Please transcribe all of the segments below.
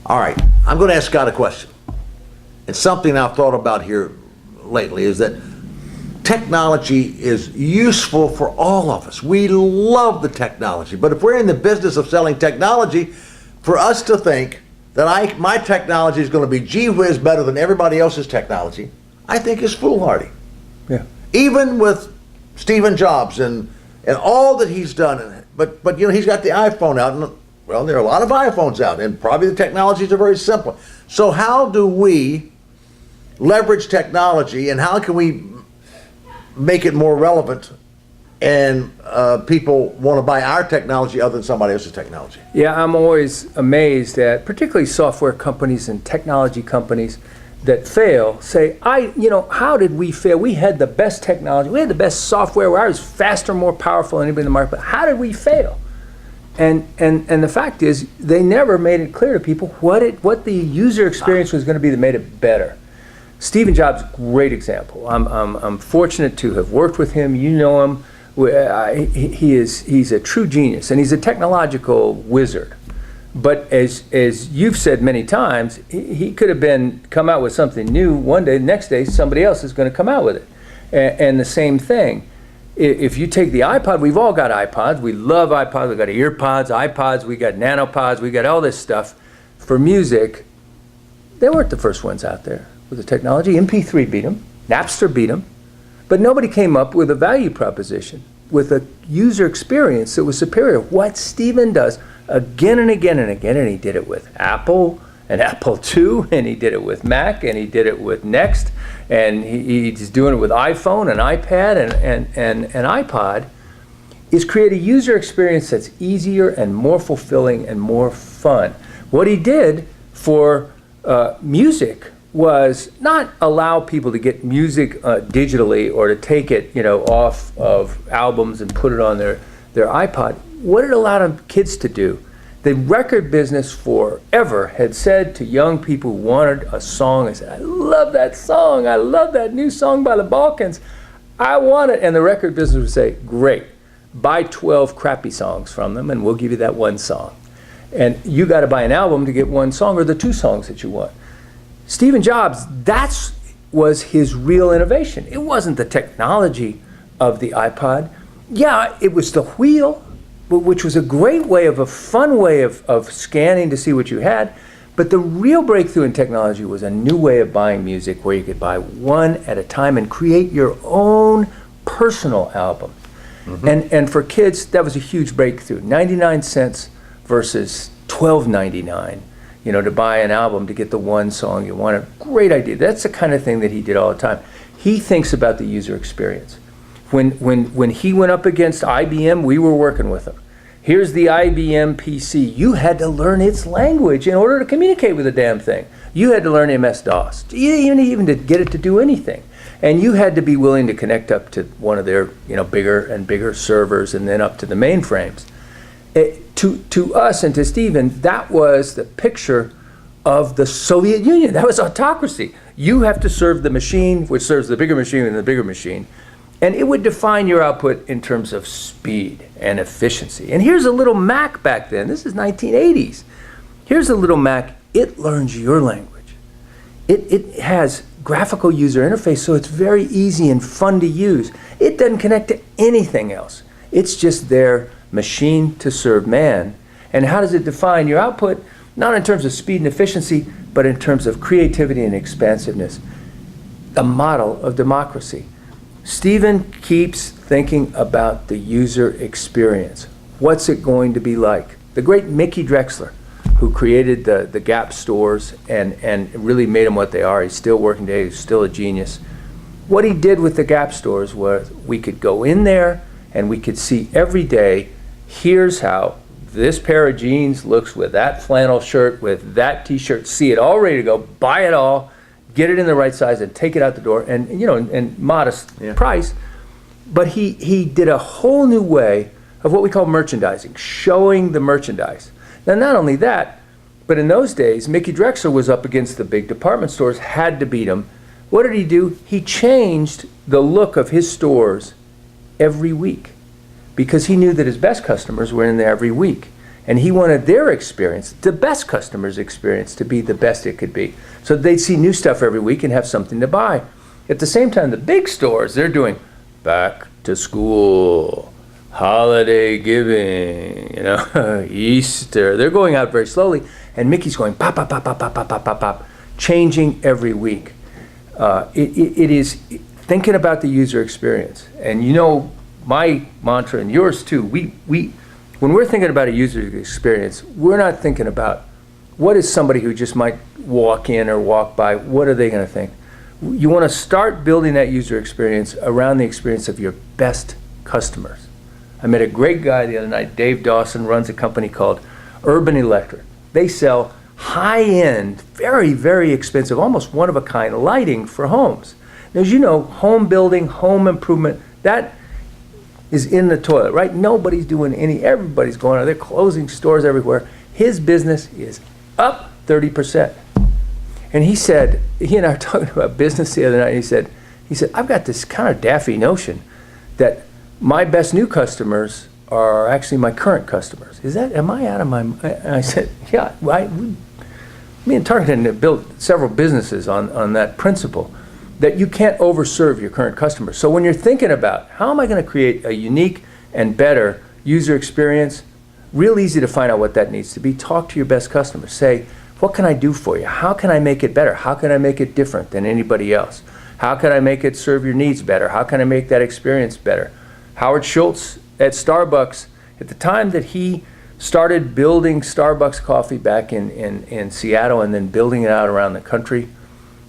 All right, I'm going to ask Scott a question. And something I've thought about here lately is that technology is useful for all of us. We love the technology, but if we're in the business of selling technology, for us to think that my technology is going to be gee whiz better than everybody else's technology, I think is foolhardy. Yeah. Even with Stephen Jobs and all that he's done, but you know, he's got the iPhone out, and well, there are a lot of iPhones out, and probably the technologies are very simple. So how do we leverage technology, and how can we make it more relevant and people want to buy our technology other than somebody else's technology? Yeah, I'm always amazed at particularly software companies and technology companies that fail. Say, how did we fail? We had the best technology, we had the best software, where I was faster, more powerful than anybody in the market, but how did we fail? And the fact is, they never made it clear to people what the user experience was going to be that made it better. Stephen Jobs, great example. I'm fortunate to have worked with him. You know him. He's a true genius, and he's a technological wizard. But as you've said many times, he could have come out with something new one day. The next day, somebody else is going to come out with it. And the same thing. If you take the iPod, we've all got iPods. We love iPods. We've got earpods, iPods. We got nanopods. We got all this stuff for music. They weren't the first ones out there with the technology. MP3 beat them. Napster beat them. But nobody came up with a value proposition, with a user experience that was superior. What Stephen does again and again and again, and he did it with Apple and Apple II, and he did it with Mac, and he did it with Next, and he's doing it with iPhone and iPad and iPod, is create a user experience that's easier and more fulfilling and more fun. What he did for music was not allow people to get music digitally or to take it, off of albums and put it on their iPod. What it allowed kids to do, the record business forever had said to young people who wanted a song, they said, I love that song, I love that new song by the Balkans, I want it. And the record business would say, great, buy 12 crappy songs from them and we'll give you that one song. And you got to buy an album to get one song or the two songs that you want. Stephen Jobs, that was his real innovation. It wasn't the technology of the iPod. Yeah, it was the wheel, which was a great way a fun way of scanning to see what you had. But the real breakthrough in technology was a new way of buying music, where you could buy one at a time and create your own personal album. Mm-hmm. And for kids, that was a huge breakthrough. 99 cents versus $12.99. To buy an album to get the one song you wanted. Great idea. That's the kind of thing that he did all the time. He thinks about the user experience. When he went up against IBM, we were working with him. Here's the IBM PC. You had to learn its language in order to communicate with the damn thing. You had to learn MS-DOS, even to get it to do anything. And you had to be willing to connect up to one of their bigger and bigger servers, and then up to the mainframes. To us and to Stephen, that was the picture of the Soviet Union. That was autocracy. You have to serve the machine, which serves the bigger machine and the bigger machine. And it would define your output in terms of speed and efficiency. And here's a little Mac back then. This is 1980s. Here's a little Mac. It learns your language. It has graphical user interface, so it's very easy and fun to use. It doesn't connect to anything else. It's just their machine to serve man. And how does it define your output? Not in terms of speed and efficiency, but in terms of creativity and expansiveness. A model of democracy. Stephen keeps thinking about the user experience. What's it going to be like? The great Mickey Drexler, who created the Gap stores and really made them what they are. He's still working today. He's still a genius. What he did with the Gap stores was we could go in there and we could see every day, here's how this pair of jeans looks with that flannel shirt, with that t-shirt, see it all ready to go, buy it all, get it in the right size and take it out the door, and and modest price. But he did a whole new way of what we call merchandising, showing the merchandise. Now, not only that, but in those days, Mickey Drexler was up against the big department stores, had to beat them. What did he do? He changed the look of his stores every week, because he knew that his best customers were in there every week. And he wanted their experience, the best customer's experience, to be the best it could be. So they'd see new stuff every week and have something to buy. At the same time, the big stores, they're doing back to school, holiday giving, Easter. They're going out very slowly. And Mickey's going pop, pop, pop, pop, pop, pop, pop, pop, pop, changing every week. It is thinking about the user experience. And my mantra, and yours too, when we're thinking about a user experience, we're not thinking about what is somebody who just might walk in or walk by, what are they going to think? You want to start building that user experience around the experience of your best customers. I met a great guy the other night, Dave Dawson, runs a company called Urban Electric. They sell high-end, very, very expensive, almost one-of-a-kind lighting for homes. Now, as you know, home building, home improvement, that is in the toilet, right? Nobody's doing everybody's going out. They're closing stores everywhere. His business is up 30%. And he said, he and I were talking about business the other night, and he said, I've got this kind of daffy notion that my best new customers are actually my current customers. Am I out of my mind? And I said, yeah, me and Tarkenton have built several businesses on that principle, that you can't overserve your current customers. So when you're thinking about how am I going to create a unique and better user experience, real easy to find out what that needs to be. Talk to your best customers. Say, what can I do for you? How can I make it better? How can I make it different than anybody else? How can I make it serve your needs better? How can I make that experience better? Howard Schultz at Starbucks, at the time that he started building Starbucks coffee back in Seattle and then building it out around the country,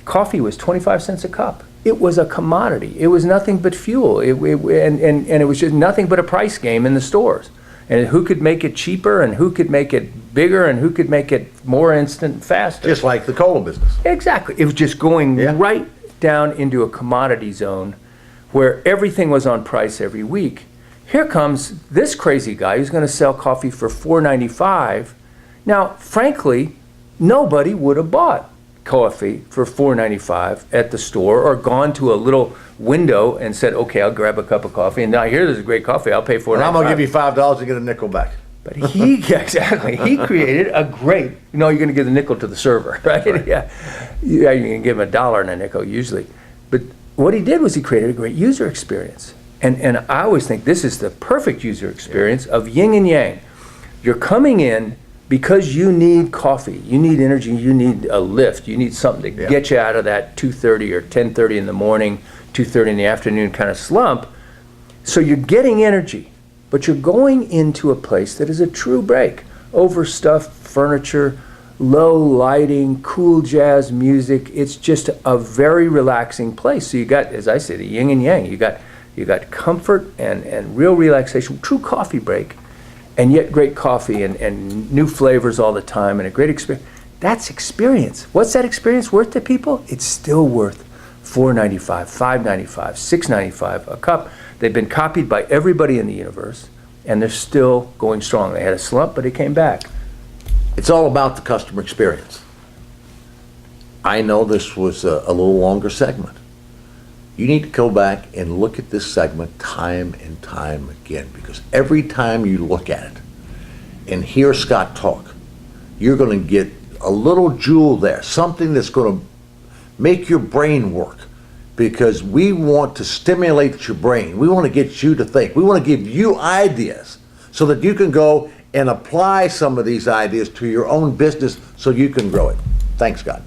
coffee was 25 cents a cup. It was a commodity. It was nothing but fuel. And it was just nothing but a price game in the stores. And who could make it cheaper and who could make it bigger and who could make it more instant and faster. Just like the cola business. Exactly. It was just going right down into a commodity zone where everything was on price every week. Here comes this crazy guy who's going to sell coffee for $4.95. Now, frankly, nobody would have bought coffee for $4.95 at the store or gone to a little window and said, okay, I'll grab a cup of coffee, and now here's a great coffee, I'll pay $4.95. And I'm going to give you $5 to get a nickel back. But he created a great, you're going to give the nickel to the server, right? Right. Yeah, you can give him $1 and a nickel usually. But what he did was he created a great user experience. And I always think this is the perfect user experience of yin and yang. You're coming in because you need coffee, you need energy, you need a lift, you need something to get you out of that 2:30 or 10:30 in the morning, 2:30 in the afternoon kind of slump. So you're getting energy, but you're going into a place that is a true break. Overstuffed furniture, low lighting, cool jazz music. It's just a very relaxing place. So you got, as I said, a yin and yang. You got comfort and real relaxation, true coffee break, and yet great coffee and new flavors all the time and a great experience. That's experience. What's that experience worth to people? It's still worth $4.95, $5.95, $6.95 a cup. They've been copied by everybody in the universe, and they're still going strong. They had a slump, but it came back. It's all about the customer experience. I know this was a little longer segment. You need to go back and look at this segment time and time again, because every time you look at it and hear Scott talk, you're going to get a little jewel there, something that's going to make your brain work, because we want to stimulate your brain. We want to get you to think. We want to give you ideas so that you can go and apply some of these ideas to your own business so you can grow it. Thanks, Scott.